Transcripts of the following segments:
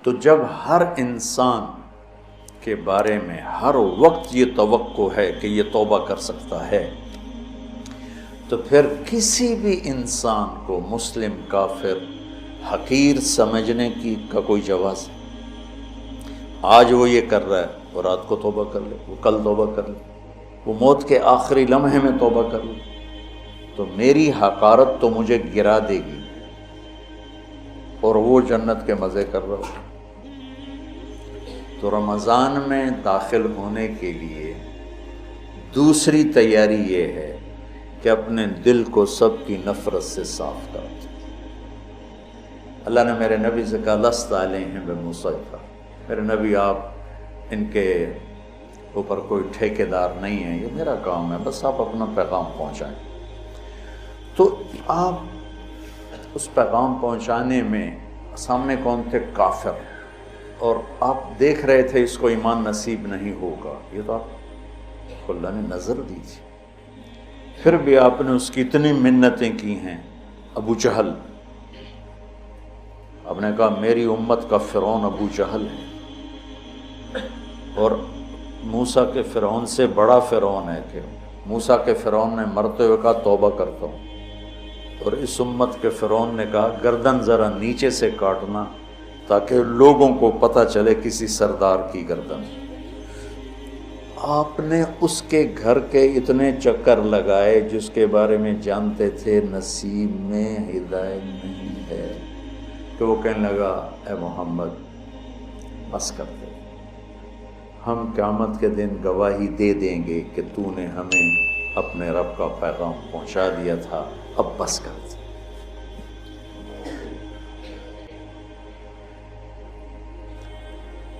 تو جب ہر انسان کے بارے میں ہر وقت یہ توقع ہے کہ یہ توبہ کر سکتا ہے، تو پھر کسی بھی انسان کو مسلم کافر حقیر سمجھنے کی کا کوئی جواز ہے؟ آج وہ یہ کر رہا ہے، وہ رات کو توبہ کر لے، وہ کل توبہ کر لے، وہ موت کے آخری لمحے میں توبہ کر لے، تو میری حقارت تو مجھے گرا دے گی اور وہ جنت کے مزے کر رہا ہو۔ تو رمضان میں داخل ہونے کے لیے دوسری تیاری یہ ہے کہ اپنے دل کو سب کی نفرت سے صاف کر دو۔ اللہ نے میرے نبی سے کہا لست علیہم بمسیطر، میرے نبی آپ ان کے اوپر کوئی ٹھیکیدار نہیں ہیں، یہ میرا کام ہے، بس آپ اپنا پیغام پہنچائیں۔ تو آپ اس پیغام پہنچانے میں سامنے کون تھے؟ کافر، اور آپ دیکھ رہے تھے اس کو ایمان نصیب نہیں ہوگا، یہ تو آپ کو اللہ نے نظر دی تھی، پھر بھی آپ نے اس کی اتنی منتیں کی ہیں۔ ابو جہل، آپ نے کہا میری امت کا فرعون ابو جہل ہے، اور موسیٰ کے فرعون سے بڑا فرعون ہے کہ موسیٰ کے فرعون نے مرتے ہوئے کہا توبہ کرتا ہوں، اور اس امت کے فرعون نے کہا گردن ذرا نیچے سے کاٹنا تاکہ لوگوں کو پتہ چلے کسی سردار کی گردن۔ آپ نے اس کے گھر کے اتنے چکر لگائے جس کے بارے میں جانتے تھے نصیب میں ہدایت نہیں ہے، کہ وہ کہنے لگا اے محمد بس کر دے، ہم قیامت کے دن گواہی دے دیں گے کہ تو نے ہمیں اپنے رب کا پیغام پہنچا دیا تھا، اب بس کر دے۔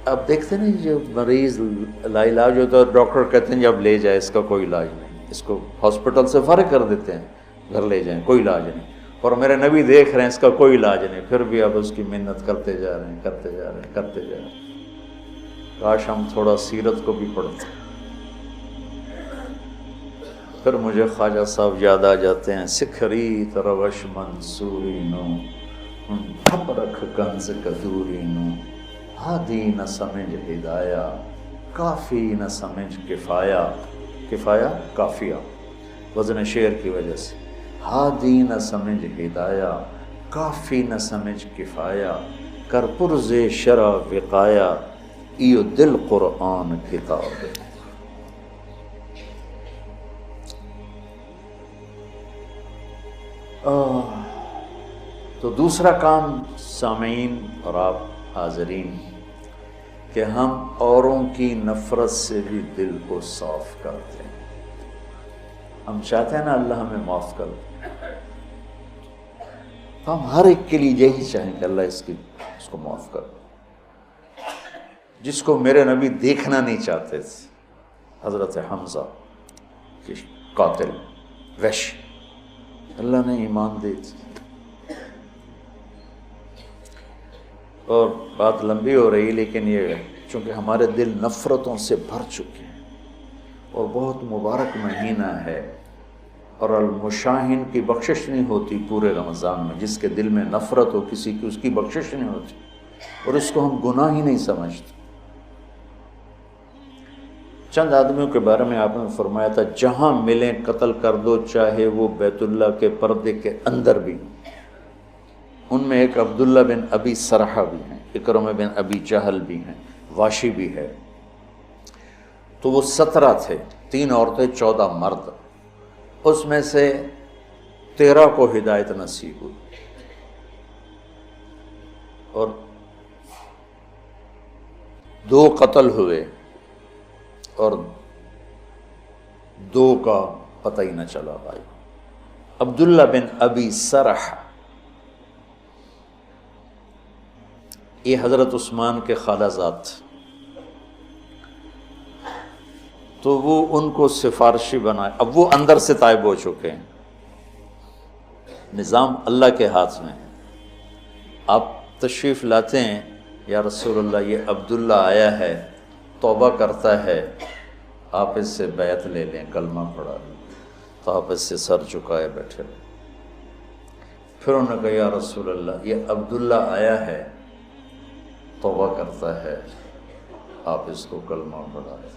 اب دیکھتے نہیں جو مریض لا علاج ہوتا ہے ڈاکٹر کہتے ہیں جب لے جائے، اس کا کوئی علاج نہیں، اس کو ہاسپٹل سے فارغ کر دیتے ہیں، گھر لے جائیں، کوئی علاج نہیں، اور میرے نبی دیکھ رہے ہیں اس کا کوئی علاج نہیں، پھر بھی اب اس کی محنت کرتے جا رہے ہیں، کرتے جا رہے ہیں، کرتے جا رہے ہیں۔ کاش ہم تھوڑا سیرت کو بھی پڑھتے۔ پھر مجھے خواجہ صاحب یاد آ جاتے ہیں، سکھری تروش منصوری نو تھپ رکھ کنز کدوری نو، ہادی نہ سمجھ ہدایہ کافی نہ سمجھ کفایہ، کفایہ کافیہ وزن شعر کی وجہ سے، ہادی نہ سمجھ ہدایہ کافی نہ سمجھ کفایہ، کر پرز شرع وقایہ ایو دل قرآن کتاب۔ تو دوسرا کام سامعین اور آپ حاضرین کہ ہم اوروں کی نفرت سے بھی دل کو صاف کرتے ہیں۔ ہم چاہتے ہیں نا اللہ ہمیں معاف کر دے، تو ہم ہر ایک کے لیے یہی چاہیں کہ اللہ اس کو معاف کر دے۔ جس کو میرے نبی دیکھنا نہیں چاہتے تھے، حضرت حمزہ کے قاتل وحش، اللہ نے ایمان دے دی۔ اور بات لمبی ہو رہی لیکن یہ چونکہ ہمارے دل نفرتوں سے بھر چکے ہیں، اور بہت مبارک مہینہ ہے، اور المشاہین کی بخشش نہیں ہوتی پورے رمضان میں، جس کے دل میں نفرت ہو کسی کی اس کی بخشش نہیں ہوتی، اور اس کو ہم گناہ ہی نہیں سمجھتے۔ چند آدمیوں کے بارے میں آپ نے فرمایا تھا جہاں ملیں قتل کر دو، چاہے وہ بیت اللہ کے پردے کے اندر بھی۔ ان میں ایک عبداللہ بن ابی سرحہ بھی ہیں، اکرمہ بن ابی جہل بھی ہیں، واشی بھی ہے۔ تو وہ 17 تھے، 3 عورتیں 14 مرد، اس میں سے 13 کو ہدایت نصیب ہوئی، اور 2 قتل ہوئے اور 2 کا پتہ ہی نہ چلا بھائی۔ عبداللہ بن ابی سرحہ یہ حضرت عثمان کے خالہ زاد، تو وہ ان کو سفارشی بنائے، اب وہ اندر سے تائب ہو چکے ہیں، نظام اللہ کے ہاتھ میں ہے۔ آپ تشریف لاتے ہیں یا رسول اللہ یہ عبداللہ آیا ہے، توبہ کرتا ہے، آپ اس سے بیعت لے لیں، کلمہ پڑھا لیں، تو آپ اس سے سر جھکائے بیٹھے رہے۔ پھر انہوں نے کہا یا رسول اللہ یہ عبداللہ آیا ہے توبہ کرتا ہے آپ اس کو کلمہ پڑھائیں۔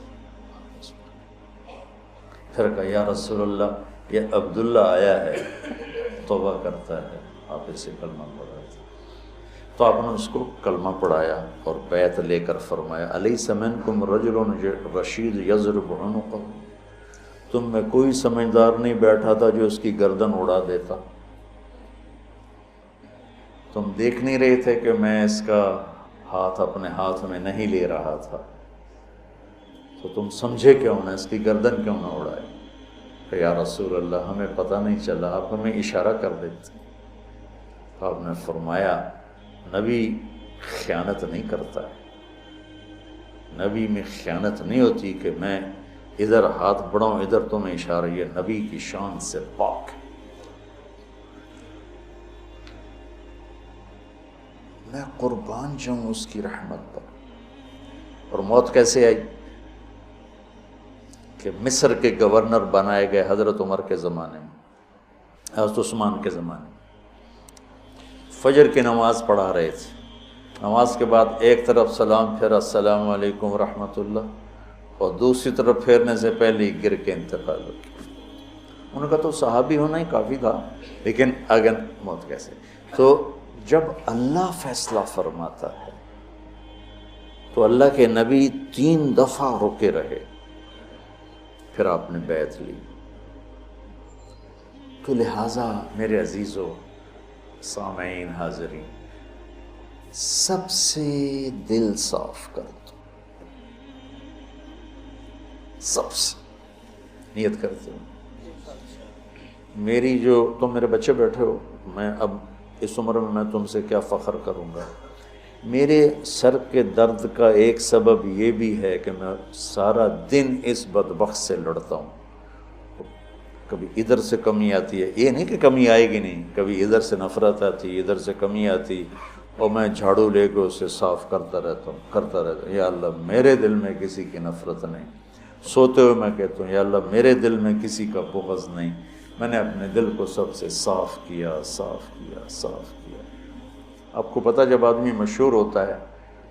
پھر کہا یا رسول اللہ یہ عبداللہ آیا ہے توبہ کرتا ہے آپ اسے کلمہ پڑھائیں۔ تو آپ نے اس کو کلمہ پڑھایا اور بیعت لے کر فرمایا الیس منکم رجل رشید یضرب عنقہ، تم میں کوئی سمجھدار نہیں بیٹھا تھا جو اس کی گردن اڑا دیتا؟ تم دیکھ نہیں رہے تھے کہ میں اس کا ہاتھ اپنے ہاتھ میں نہیں لے رہا تھا، تو تم سمجھے کیوں نہ، اس کی گردن کیوں نہ اڑائے؟ کہ یا رسول اللہ ہمیں پتہ نہیں چلا، آپ ہمیں اشارہ کر دیتے۔ تو آپ نے فرمایا نبی خیانت نہیں کرتا ہے، نبی میں خیانت نہیں ہوتی کہ میں ادھر ہاتھ بڑھاؤں ادھر تمہیں اشارہ، یہ نبی کی شان سے پاک ہے۔ میں قربان جاؤں اس کی رحمت پر۔ اور موت کیسے آئی؟ کہ مصر کے گورنر بنائے گئے حضرت عمر کے زمانے میں، حضرت عثمان کے زمانے میں، فجر کی نماز پڑھا رہے تھے، نماز کے بعد ایک طرف سلام پھیرا السلام علیکم ورحمۃ اللہ، اور دوسری طرف پھیرنے سے پہلے ہی گر کے انتقال ہو گیا۔ ان کا تو صحابی ہونا ہی کافی تھا، لیکن اگر موت کیسے؟ تو جب اللہ فیصلہ فرماتا ہے تو اللہ کے نبی 3 دفعہ رکے رہے، پھر آپ نے بیعت لی۔ تو لہٰذا میرے عزیزو، سامعین، حاضرین، سب سے دل صاف کر دو، سب سے نیت کرتے ہو۔ میری جو تم میرے بچے بیٹھے ہو، میں اب اس عمر میں تم سے کیا فخر کروں گا، میرے سر کے درد کا ایک سبب یہ بھی ہے کہ میں سارا دن اس بدبخت سے لڑتا ہوں۔ کبھی ادھر سے کمی آتی ہے، یہ نہیں کہ کمی آئے گی نہیں، کبھی ادھر سے نفرت آتی، ادھر سے کمی آتی، اور میں جھاڑو لے کے اسے صاف کرتا رہتا ہوں، یا اللہ میرے دل میں کسی کی نفرت نہیں۔ سوتے ہوئے میں کہتا ہوں یا اللہ میرے دل میں کسی کا بغض نہیں، میں نے اپنے دل کو سب سے صاف کیا، صاف کیا، صاف کیا۔ آپ کو پتہ جب آدمی مشہور ہوتا ہے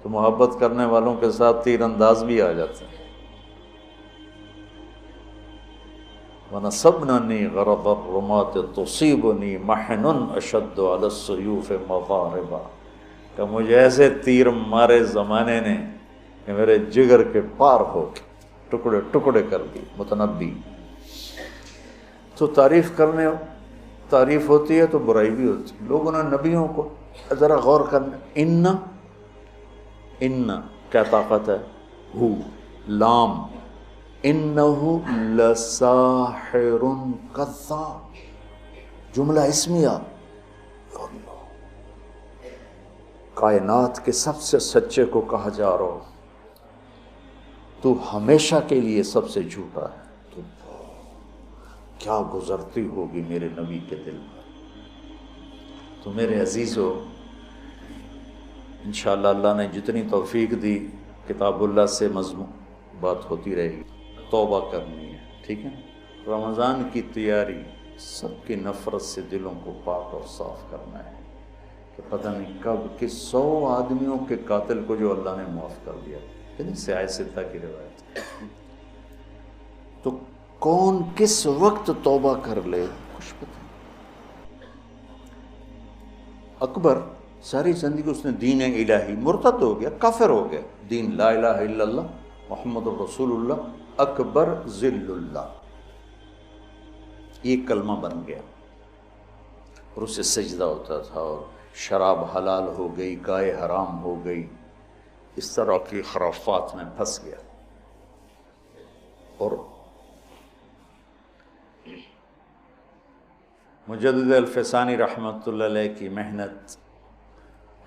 تو محبت کرنے والوں کے ساتھ تیر انداز بھی آ جاتا ہے۔ وَنَصَبْنَنِي غَرَضَ الرُّمَاةِ تُصِيبُنِي مَحْنٌ أَشَدُّ عَلَى السُّيُوفِ مَضَارِبًا، کہ مجھے ایسے تیر مارے زمانے نے کہ میرے جگر کے پار ہو کے ٹکڑے ٹکڑے کر دی۔ متنبی۔ تو تعریف ہوتی ہے تو برائی بھی ہوتی ہے۔ لوگوں نے نبیوں کو ذرا غور کرنا، ان کیا طاقت ہے، ہو لام، انہو لساحر کذاب، جملہ اسمیہ، کائنات کے سب سے سچے کو کہا جا رہا ہو تو ہمیشہ کے لیے سب سے جھوٹا ہے، تو کیا گزرتی ہوگی میرے نبی کے دل پر۔ تو میرے عزیزو، انشاءاللہ اللہ نے جتنی توفیق دی کتاب اللہ سے مضمون بات ہوتی رہے گی۔ توبہ کرنی ہے، ٹھیک ہے، رمضان کی تیاری، سب کی نفرت سے دلوں کو پاک اور صاف کرنا ہے، کہ پتہ نہیں کب کہ 100 آدمیوں کے قاتل کو جو اللہ نے معاف کر دیا، سیاہ ستہ کی روایت۔ تو کون کس وقت توبہ کر لے کچھ پتہ نہیں۔ اکبر ساری زندگی اس نے دین الہی، مرتد ہو گیا، کافر ہو گیا، دین لا الہ الا اللہ محمد الرسول اللہ اکبر ذل اللہ، یہ کلمہ بن گیا، اور اسے سجدہ ہوتا تھا، اور شراب حلال ہو گئی، گائے حرام ہو گئی، اس طرح کی خرافات میں پھنس گیا۔ اور مجدد الفسانی رحمۃ اللہ علیہ کی محنت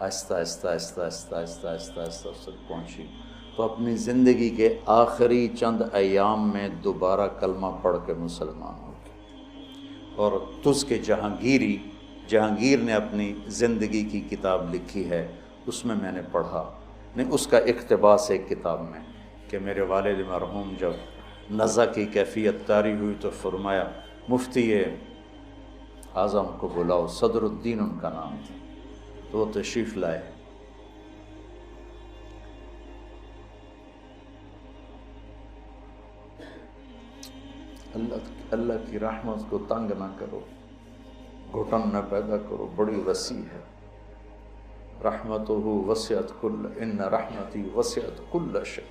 آہستہ آہستہ آہستہ آہستہ آہستہ آہستہ آہستہ تک پہنچی، تو اپنی زندگی کے آخری چند ایام میں دوبارہ کلمہ پڑھ کے مسلمان ہو گئے۔ اور تس کے جہانگیر نے اپنی زندگی کی کتاب لکھی ہے، اس میں نے پڑھا، نہیں اس کا اقتباس ایک کتاب میں، کہ میرے والد مرحوم جب نزع کی کیفیت طاری ہوئی تو فرمایا مفتی اعظم کو بلاؤ، صدر الدین ان کا نام تھا، تو وہ تشریف لائے، اللہ کی رحمت کو تنگ نہ کرو، گھٹن نہ پیدا کرو، بڑی وسیع ہے۔ رحمتہ وسعت کل، ان رحمتی وسعت کل شیء۔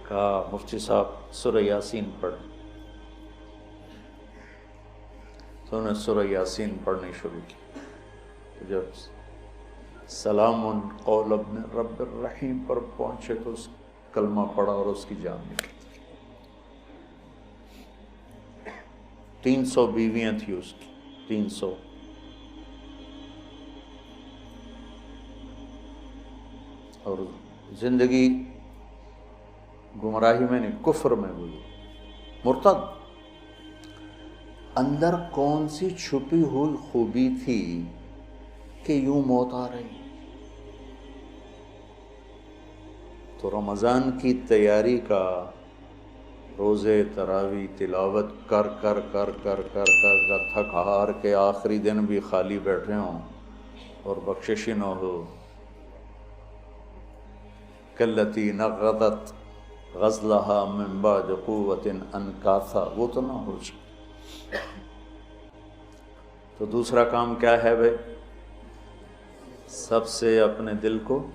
کہا مفتی صاحب سورہ یاسین پڑھ، تو انہوں نے سورہ یاسین پڑھنی شروع کی۔ تو جب سلام قول ابن رب الرحیم پر پہنچے تو اس کلمہ پڑھا اور اس کی جان نکلی۔ 300 بیویاں تھیں اس کی، 300۔ اور زندگی گمراہی میں نہیں، کفر میں ہوئی، مرتد۔ اندر کون سی چھپی ہوئی خوبی تھی کہ یوں موت آ رہی؟ تو رمضان کی تیاری کا، روزے تراویح تلاوت کر کر کر کر کر کر تھک ہار کے آخری دن بھی خالی بیٹھے ہوں اور بخشش ہی نہ ہو۔ کلتی نقضت غزلہا من بعد قوت انکاثا، وہ تو نہ ہو جائے۔ تو دوسرا کام کیا ہے بھائی؟ سب سے اپنے دل کو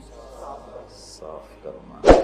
صاف کرنا۔